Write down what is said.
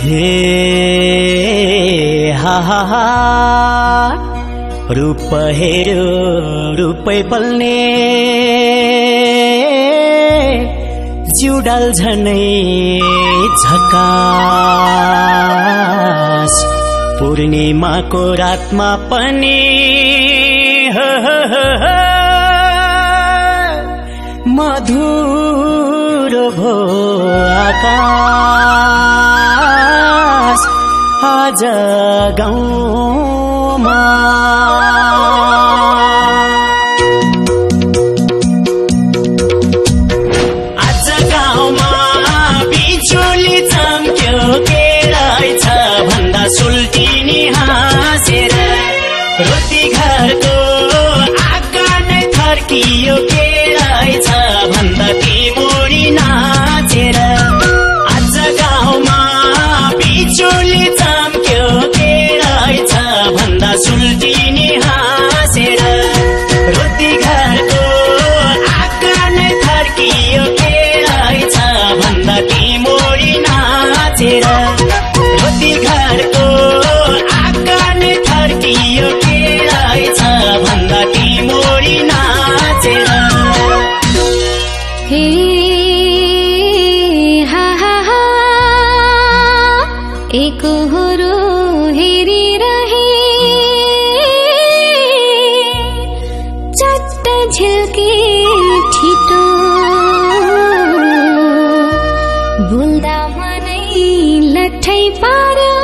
हे हा हा हा रूप हेर्यो रूपै बल्ने जिउडाल झनै झकास पूर्णिमाको रातमा पनि मधुर भो आकाश आज गाउँमा बिजुली चम्क्यो के रहेछ भन्दा सुल्टिनी हाँसेर रोटी घरको आँगा नै थर्कियो के रहेछ भन्दा तिमोरी नाचेर आज गाउँमा बिजुली चम्क्यो के रहेछ भन्दा सुल्टिनी हाँसेर रोटी घरको आँगा नै थर्कियो के रहेछ भन्दा तिमोरी नाचेर रोटी घरको आँगा नै थर्कियो के रहेछ भन्दा तिमोरी नाचेर हे हा हा हा एकहोरो हेरिरहे चट्ट झिल्के छिटो बोल्दा मनै लट्ठै पार्यो